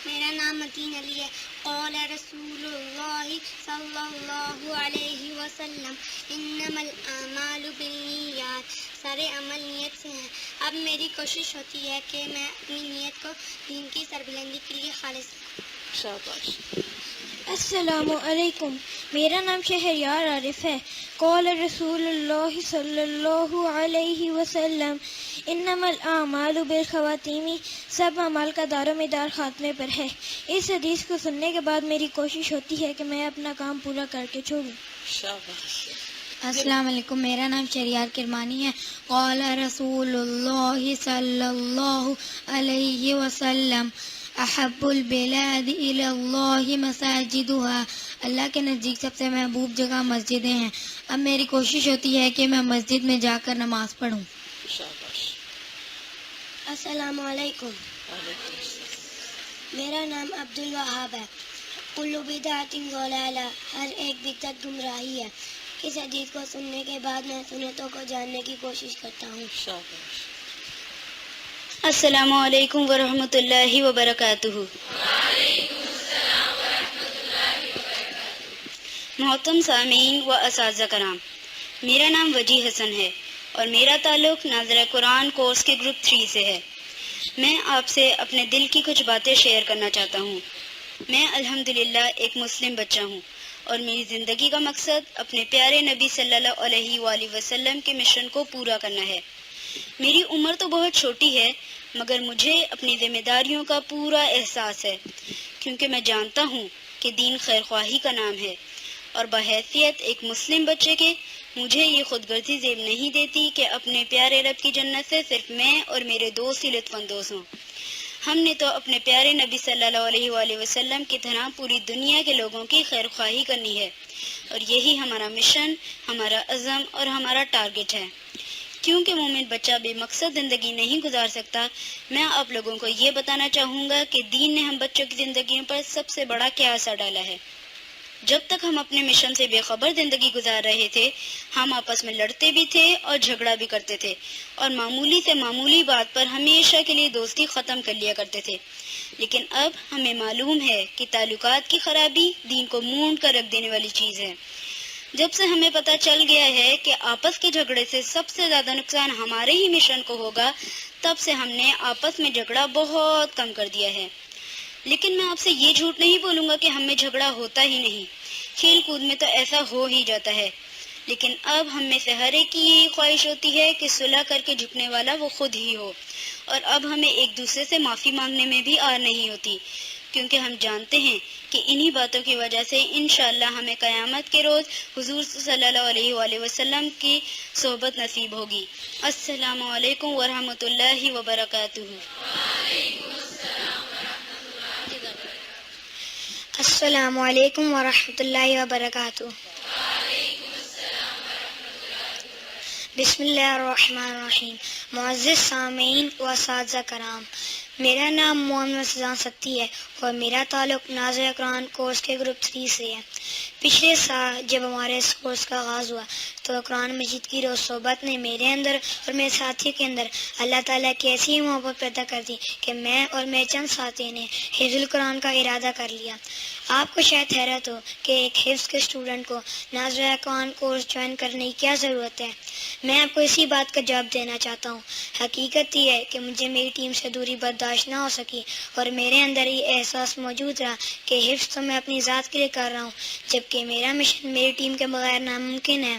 میرا نام متین علی ہے. قال رسول اللہ صلی اللہ علیہ وسلم انما الاعمال بالنیات، سارے عمل نیت سے ہیں. اب میری کوشش ہوتی ہے کہ میں اپنی نیت کو دین کی سربلندی کے لیے خالص کروں. شاباش. السلام علیکم، میرا نام شہریار عارف ہے. قال رسول اللہ صلی اللہ علیہ وسلم انما الاعمال بالخواتیم، سب اعمال کا دار و مدار خاتمے پر ہے. اس حدیث کو سننے کے بعد میری کوشش ہوتی ہے کہ میں اپنا کام پورا کر کے چھوڑوں. شاباش. السلام علیکم، میرا نام شہریار کرمانی ہے. قال رسول اللہ صلی اللہ علیہ وسلم احب البلاد الی اللہ مساجدها، اللہ کے نزدیک سب سے محبوب جگہ مسجدیں ہیں. اب میری کوشش ہوتی ہے کہ میں مسجد میں جا کر نماز پڑھوں. شاباش. السلام علیکم، وعلیکم السلام. میرا نام عبد الوہاب ہے. کل بدعۃ ضلالہ، ہر ایک بدعت گمراہی ہے. اس حدیث کو سننے کے بعد میں سنتوں کو جاننے کی کوشش کرتا ہوں. شاباش. السلام علیکم ورحمۃ اللہ وبرکاتہ. محترم سامعین و اساتذہ کرام، میرا نام وجی حسن ہے اور میرا تعلق ناظرہ قرآن کورس کے گروپ 3 سے ہے. میں آپ سے اپنے دل کی کچھ باتیں شیئر کرنا چاہتا ہوں. میں الحمدللہ ایک مسلم بچہ ہوں اور میری زندگی کا مقصد اپنے پیارے نبی صلی اللہ علیہ وآلہ وسلم کے مشن کو پورا کرنا ہے. میری عمر تو بہت چھوٹی ہے مگر مجھے اپنی ذمہ داریوں کا پورا احساس ہے، کیونکہ میں جانتا ہوں کہ دین خیر خواہی کا نام ہے اور بحیثیت ایک مسلم بچے کے مجھے یہ خود غرضی زیب نہیں دیتی کہ اپنے پیارے رب کی جنت سے صرف میں اور میرے دوست ہی لطف اندوز ہوں. ہم نے تو اپنے پیارے نبی صلی اللہ علیہ وآلہ وسلم کی طرح پوری دنیا کے لوگوں کی خیر خواہی کرنی ہے اور یہی ہمارا مشن، ہمارا عزم اور ہمارا ٹارگٹ ہے. کیونکہ مومن بچہ بے مقصد زندگی نہیں گزار سکتا، میں آپ لوگوں کو یہ بتانا چاہوں گا کہ دین نے ہم بچوں کی زندگیوں پر سب سے بڑا کیا اثر ڈالا ہے. جب تک ہم اپنے مشن سے بے خبر زندگی گزار رہے تھے، ہم آپس میں لڑتے بھی تھے اور جھگڑا بھی کرتے تھے اور معمولی سے معمولی بات پر ہمیشہ کے لیے دوستی ختم کر لیا کرتے تھے. لیکن اب ہمیں معلوم ہے کہ تعلقات کی خرابی دین کو مونڈ کر رکھ دینے والی چیز ہے. جب سے ہمیں پتہ چل گیا ہے کہ آپس کے جھگڑے سے سب سے زیادہ نقصان ہمارے ہی مشن کو ہوگا، تب سے ہم نے آپس میں جھگڑا بہت کم کر دیا ہے. لیکن میں آپ سے یہ جھوٹ نہیں بولوں گا کہ ہم میں جھگڑا ہوتا ہی نہیں. کھیل کود میں تو ایسا ہو ہی جاتا ہے، لیکن اب ہم میں سے ہر ایک کی یہی خواہش ہوتی ہے کہ صلح کر کے جھکنے والا وہ خود ہی ہو. اور اب ہمیں ایک دوسرے سے معافی مانگنے میں بھی آر نہیں ہوتی، کیونکہ ہم جانتے ہیں کہ انہی باتوں کی وجہ سے انشاءاللہ ہمیں قیامت کے روز حضور صلی اللہ علیہ وآلہ وسلم کی صحبت نصیب ہوگی. السلام علیکم ورحمۃ اللہ وبرکاتہ. السلام علیکم ورحمۃ اللہ وبرکاتہ. بسم اللہ الرحمن الرحیم. معزز سامعین و اساتذہ کرام، میرا نام محمد سزان ستی ہے اور میرا تعلق ناظر قرآن کورس کے گروپ 3 سے ہے. پچھلے سال جب ہمارے اس کورس کا آغاز ہوا تو قرآن مجید کی روز صحبت نے میرے اندر اور میرے ساتھیوں کے اندر اللہ تعالیٰ کی ایسی محبت پیدا کر دی کہ میں اور میرے چند ساتھی نے حفظ القرآن کا ارادہ کر لیا. آپ کو شاید حیرت ہو کہ ایک حفظ کے اسٹوڈنٹ کو ناظرہ قرآن کورس جوائن کرنے کی کیا ضرورت ہے. میں آپ کو اسی بات کا جواب دینا چاہتا ہوں. حقیقت یہ ہے کہ مجھے میری ٹیم سے دوری برداشت نہ ہو سکی اور میرے اندر یہ احساس موجود رہا کہ حفظ تو میں اپنی ذات کے لیے کر رہا ہوں جبکہ میرا مشن میری ٹیم کے بغیر ناممکن ہے.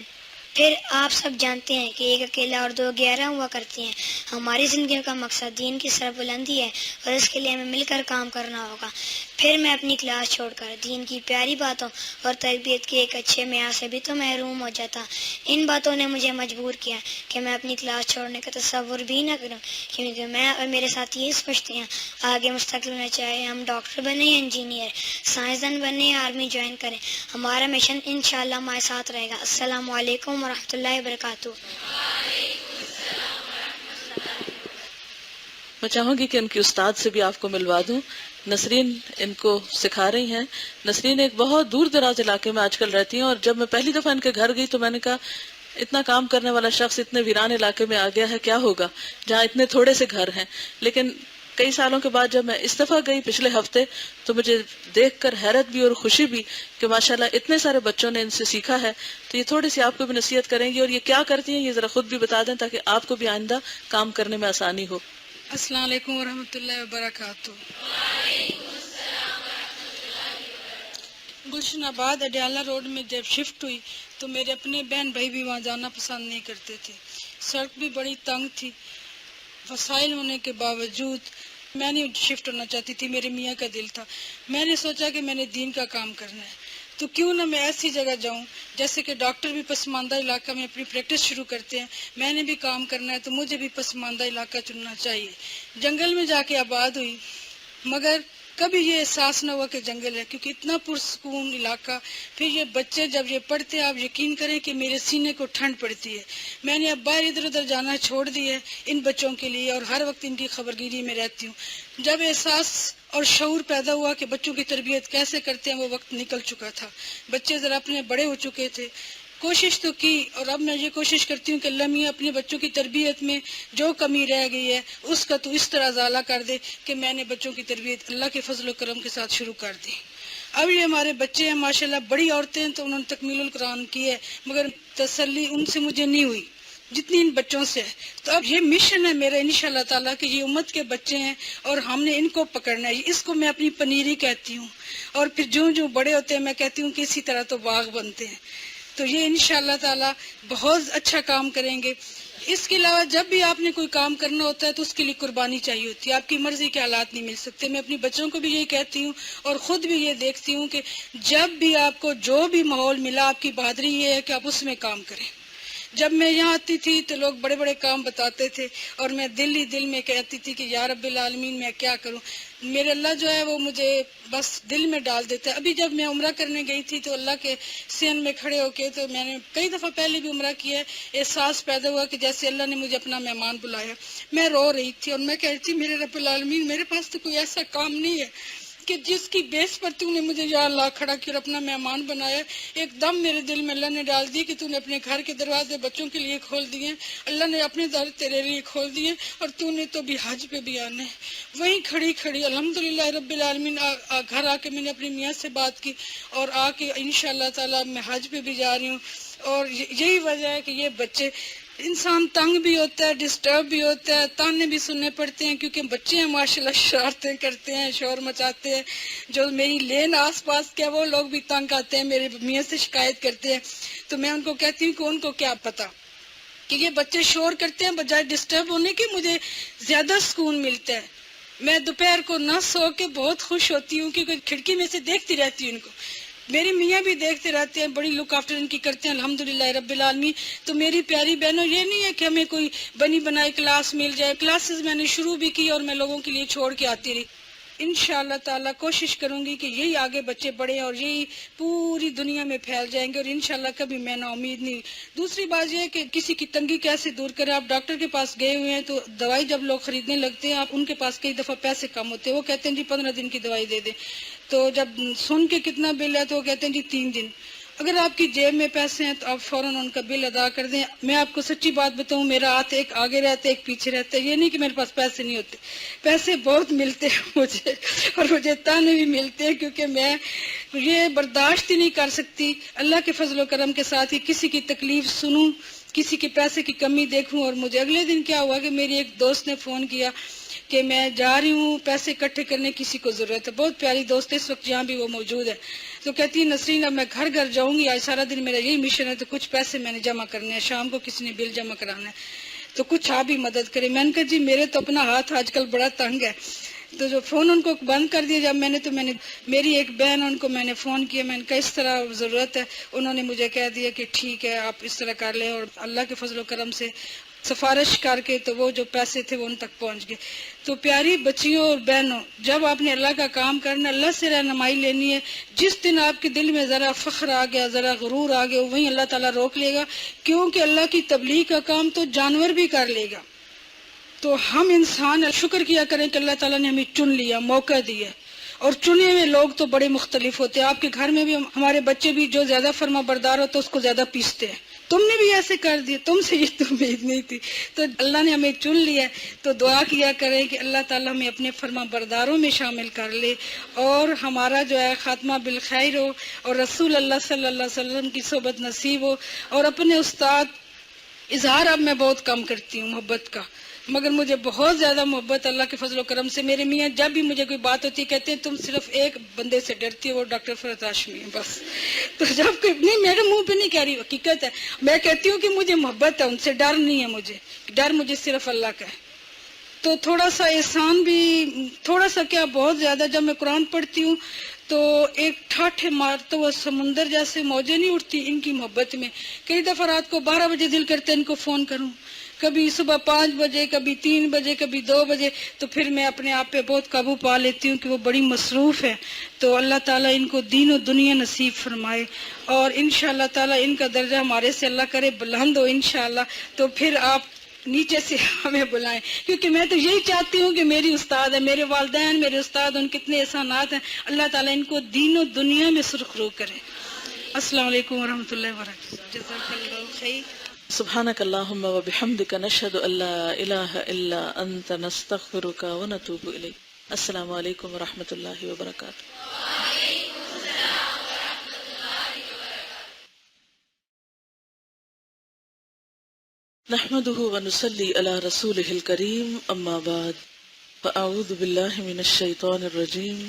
پھر آپ سب جانتے ہیں کہ ایک اکیلا اور 2 11 ہوا کرتی ہیں. ہماری زندگیوں کا مقصد دین کی سربلندی ہے اور اس کے لیے ہمیں مل کر کام کرنا ہوگا. پھر میں اپنی کلاس چھوڑ کر دین کی پیاری باتوں اور تربیت کے ایک اچھے معیار سے بھی تو محروم ہو جاتا. ان باتوں نے مجھے مجبور کیا کہ میں اپنی کلاس چھوڑنے کا تصور بھی نہ کروں کیونکہ میں اور میرے ساتھی یہ سوچتے ہیں آگے مستقبل میں چاہے ہم ڈاکٹر بنے یا انجینئر، سائنسدان بنے یا آرمی جوائن کریں، ہمارا مشن انشاءاللہ ہمارے ساتھ رہے گا. السلام علیکم ورحمۃ اللہ وبرکاتہ. میں چاہوں گی کہ ان کی استاد سے بھی آپ کو ملوا دوں. نسرین ان کو سکھا رہی ہیں. نسرین ایک بہت دور دراز علاقے میں آج کل رہتی ہیں اور جب میں پہلی دفعہ ان کے گھر گئی تو میں نے کہا اتنا کام کرنے والا شخص اتنے ویران علاقے میں آ گیا ہے، کیا ہوگا جہاں اتنے تھوڑے سے گھر ہیں. لیکن کئی سالوں کے بعد جب میں اس دفعہ گئی پچھلے ہفتے تو مجھے دیکھ کر حیرت بھی اور خوشی بھی کہ ماشاءاللہ اتنے سارے بچوں نے ان سے سیکھا ہے. تو یہ تھوڑی سی آپ کو بھی نصیحت کریں گی اور یہ کیا کرتی ہیں یہ ذرا خود بھی بتا دیں تاکہ آپ کو بھی آئندہ کام کرنے میں آسانی ہو. السلام علیکم ورحمۃ اللہ وبرکاتہ. گلشن آباد اڈیالہ روڈ میں جب شفٹ ہوئی تو میرے اپنے بہن بھائی بھی وہاں جانا پسند نہیں کرتے تھے. سڑک بھی بڑی تنگ تھی. وسائل ہونے کے باوجود میں نہیں شفٹ ہونا چاہتی تھی. میرے میاں کا دل تھا. میں نے سوچا کہ میں نے دین کا کام کرنا ہے تو کیوں نہ میں ایسی جگہ جاؤں جیسے کہ ڈاکٹر بھی پسماندہ علاقہ میں اپنی پریکٹس شروع کرتے ہیں. میں نے بھی کام کرنا ہے تو مجھے بھی پسماندہ علاقہ چننا چاہیے. جنگل میں جا کے آباد ہوئی مگر کبھی یہ احساس نہ ہوا کہ جنگل ہے کیونکہ اتنا پرسکون علاقہ. پھر یہ بچے جب یہ پڑھتے ہیں آپ یقین کریں کہ میرے سینے کو ٹھنڈ پڑتی ہے. میں نے اب باہر ادھر ادھر جانا چھوڑ دیا ہے ان بچوں کے لیے اور ہر وقت ان کی خبرگیری میں رہتی ہوں. جب احساس اور شعور پیدا ہوا کہ بچوں کی تربیت کیسے کرتے ہیں وہ وقت نکل چکا تھا. بچے ذرا اپنے بڑے ہو چکے تھے. کوشش تو کی اور اب میں یہ کوشش کرتی ہوں کہ اللہ میاں اپنے بچوں کی تربیت میں جو کمی رہ گئی ہے اس کا تو اس طرح ازالہ کر دے کہ میں نے بچوں کی تربیت اللہ کے فضل و کرم کے ساتھ شروع کر دی. اب یہ ہمارے بچے ہیں ماشاءاللہ بڑی عورتیں ہیں تو انہوں نے تکمیل القرآن کی ہے مگر تسلی ان سے مجھے نہیں ہوئی جتنی ان بچوں سے ہے. تو اب یہ مشن ہے میرا انشاءاللہ تعالیٰ کہ یہ امت کے بچے ہیں اور ہم نے ان کو پکڑنا ہے. اس کو میں اپنی پنیری کہتی ہوں اور پھر جو بڑے ہوتے ہیں میں کہتی ہوں کہ اسی طرح تو باغ بنتے ہیں. تو یہ انشاءاللہ تعالیٰ بہت اچھا کام کریں گے. اس کے علاوہ جب بھی آپ نے کوئی کام کرنا ہوتا ہے تو اس کے لیے قربانی چاہیے ہوتی ہے. آپ کی مرضی کے حالات نہیں مل سکتے. میں اپنی بچوں کو بھی یہی کہتی ہوں اور خود بھی یہ دیکھتی ہوں کہ جب بھی آپ کو جو بھی ماحول ملا آپ کی بہادری یہ ہے کہ آپ اس میں کام کریں. جب میں یہاں آتی تھی تو لوگ بڑے بڑے کام بتاتے تھے اور میں دل ہی دل میں کہتی تھی کہ یا رب العالمین میں کیا کروں. میرے اللہ جو ہے وہ مجھے بس دل میں ڈال دیتا ہے. ابھی جب میں عمرہ کرنے گئی تھی تو اللہ کے سین میں کھڑے ہو کے تو میں نے کئی دفعہ پہلے بھی عمرہ کیا ہے. احساس پیدا ہوا کہ جیسے اللہ نے مجھے اپنا مہمان بلایا. میں رو رہی تھی اور میں کہہ رہی تھی میرے رب العالمین میرے پاس تو کوئی ایسا کام نہیں ہے کہ جس کی بیس پر تو نے مجھے یا اللہ کھڑا کیا اور اپنا مہمان بنایا. ایک دم میرے دل میں اللہ نے ڈال دی کہ تو نے اپنے گھر کے دروازے بچوں کے لیے کھول دیے. اللہ نے اپنے در تیرے لیے کھول دیے اور تو نے تو بھی حج پہ بھی آنا ہے. وہیں کھڑی کھڑی الحمدللہ رب العالمین گھر آ کے میں نے اپنی میاں سے بات کی اور آ کے انشاءاللہ تعالیٰ میں حج پہ بھی جا رہی ہوں. اور یہی وجہ ہے کہ یہ بچے انسان تنگ بھی ہوتا ہے ڈسٹرب بھی ہوتا ہے تانے بھی سننے پڑتے ہیں کیونکہ بچے ہیں ماشاءاللہ شرارتیں کرتے ہیں شور مچاتے ہیں. جو میری لین آس پاس کے وہ لوگ بھی تنگ آتے ہیں میرے میاں سے شکایت کرتے ہیں. تو میں ان کو کہتی ہوں کہ ان کو کیا پتہ کہ یہ بچے شور کرتے ہیں بجائے ڈسٹرب ہونے کے مجھے زیادہ سکون ملتا ہے. میں دوپہر کو نہ سو کے بہت خوش ہوتی ہوں کیونکہ کھڑکی میں سے دیکھتی رہتی ہوں ان کو. میری میاں بھی دیکھتے رہتے ہیں بڑی لک آفٹر ان کی کرتے ہیں الحمدللہ رب العالمین. تو میری پیاری بہنوں یہ نہیں ہے کہ ہمیں کوئی بنی بنائی کلاس مل جائے. کلاسز میں نے شروع بھی کی اور میں لوگوں کے لیے چھوڑ کے آتی رہی. انشاءاللہ تعالیٰ کوشش کروں گی کہ یہی آگے بچے بڑھیں اور یہی پوری دنیا میں پھیل جائیں گے اور انشاءاللہ کبھی میں نا امید نہیں. دوسری بات یہ ہے کہ کسی کی تنگی کیسے دور کریں. آپ ڈاکٹر کے پاس گئے ہوئے ہیں تو دوائی جب لوگ خریدنے لگتے ہیں آپ ان کے پاس کئی دفعہ پیسے کم ہوتے ہیں. وہ کہتے ہیں جی 15 دن کی دوائی دے دیں. تو جب سن کے کتنا بل ہے تو وہ کہتے ہیں جی 3 دن. اگر آپ کی جیب میں پیسے ہیں تو آپ فوراً ان کا بل ادا کر دیں. میں آپ کو سچی بات بتاؤں، میرا ہاتھ ایک آگے رہتا ہے ایک پیچھے رہتا ہے. یہ نہیں کہ میرے پاس پیسے نہیں ہوتے، پیسے بہت ملتے ہیں مجھے، اور مجھے تانے بھی ملتے ہیں کیونکہ میں یہ برداشت ہی نہیں کر سکتی اللہ کے فضل و کرم کے ساتھ ہی کسی کی تکلیف سنوں، کسی کے پیسے کی کمی دیکھوں. اور مجھے اگلے دن کیا ہوا کہ میری ایک دوست نے فون کیا کہ میں جا رہی ہوں پیسے اکٹھے کرنے، کسی کو ضرورت ہے. بہت پیاری دوست ہے، اس وقت یہاں بھی وہ موجود ہے. تو کہتی ہے نسرین اب میں گھر گھر جاؤں گی، آج سارا دن میرا یہی مشن ہے، تو کچھ پیسے میں نے جمع کرنے ہیں، شام کو کسی نے بل جمع کرانا ہے، تو کچھ آپ بھی مدد کریں. میں نے کہا جی میرے تو اپنا ہاتھ آج کل بڑا تنگ ہے. تو جو فون ان کو بند کر دیا جب میں نے میری ایک بہن ان کو میں نے فون کیا، میں نے کہا اس طرح ضرورت ہے. انہوں نے مجھے کہہ دیا کہ ٹھیک ہے آپ اس طرح کر لیں، اور اللہ کے فضل و کرم سے سفارش کر کے تو وہ جو پیسے تھے وہ ان تک پہنچ گئے. تو پیاری بچیوں اور بہنوں، جب آپ نے اللہ کا کام کرنا، اللہ سے رہنمائی لینی ہے. جس دن آپ کے دل میں ذرا فخر آ گیا، ذرا غرور آ گیا، وہیں اللہ تعالیٰ روک لے گا، کیونکہ اللہ کی تبلیغ کا کام تو جانور بھی کر لے گا. تو ہم انسان شکر کیا کریں کہ اللہ تعالیٰ نے ہمیں چن لیا، موقع دیا. اور چنے ہوئے لوگ تو بڑے مختلف ہوتے ہیں. آپ کے گھر میں بھی ہمارے بچے بھی جو زیادہ فرما بردار ہوتا ہے اس کو زیادہ پیستے ہیں. تم نے بھی ایسے کر دیا، تم سے یہ تو امید نہیں تھی. تو اللہ نے ہمیں چن لیا ہے، تو دعا کیا کریں کہ اللہ تعالیٰ ہمیں اپنے فرما برداروں میں شامل کر لے، اور ہمارا جو ہے خاتمہ بالخیر ہو، اور رسول اللہ صلی اللہ علیہ وسلم کی صحبت نصیب ہو. اور اپنے استاد اظہار اب میں بہت کم کرتی ہوں محبت کا، مگر مجھے بہت زیادہ محبت اللہ کے فضل و کرم سے. میرے میاں جب بھی مجھے کوئی بات ہوتی ہے کہتے ہیں تم صرف ایک بندے سے ڈرتی ہو، وہ ڈاکٹر فرحت ہاشمی ہے بس. تو جب کوئی نہیں، میرے منہ پہ نہیں کہہ رہی، حقیقت ہے، میں کہتی ہوں کہ مجھے محبت ہے ان سے، ڈر نہیں ہے مجھے، ڈر مجھے صرف اللہ کا ہے. تو تھوڑا سا احسان بھی، تھوڑا سا کیا بہت زیادہ، جب میں قرآن پڑھتی ہوں تو ایک ٹھاٹھے مارتا ہوا سمندر جیسے موجیں نہیں اٹھتی ان کی محبت میں. کئی دفعہ رات کو 12 بجے دل کرتے ان کو فون کروں، کبھی صبح 5 بجے، کبھی 3 بجے، کبھی 2 بجے. تو پھر میں اپنے آپ پہ بہت قابو پا لیتی ہوں کہ وہ بڑی مصروف ہے. تو اللہ تعالیٰ ان کو دین و دنیا نصیب فرمائے، اور انشاءاللہ تعالیٰ ان کا درجہ ہمارے سے اللہ کرے بلند ہو انشاءاللہ. تو پھر آپ نیچے سے ہمیں بلائیں، کیونکہ میں تو یہی چاہتی ہوں کہ میری استاد ہے، میرے والدین میرے استاد، ان کتنے احسانات ہیں. اللہ تعالیٰ ان کو دین و دنیا میں سرخرو کرے. السلام علیکم ورحمۃ اللہ وبرکاتہ. جزاک اللہ خیر. سبحانك اللهم وبحمدك نشهد أن لا إله إلا أنت نستغفرك ونتوب إليك. السلام عليكم ورحمة الله وبركاته. نحمده ونصلي على رسوله الكريم، أما بعد، فأعوذ بالله من الشيطان الرجيم.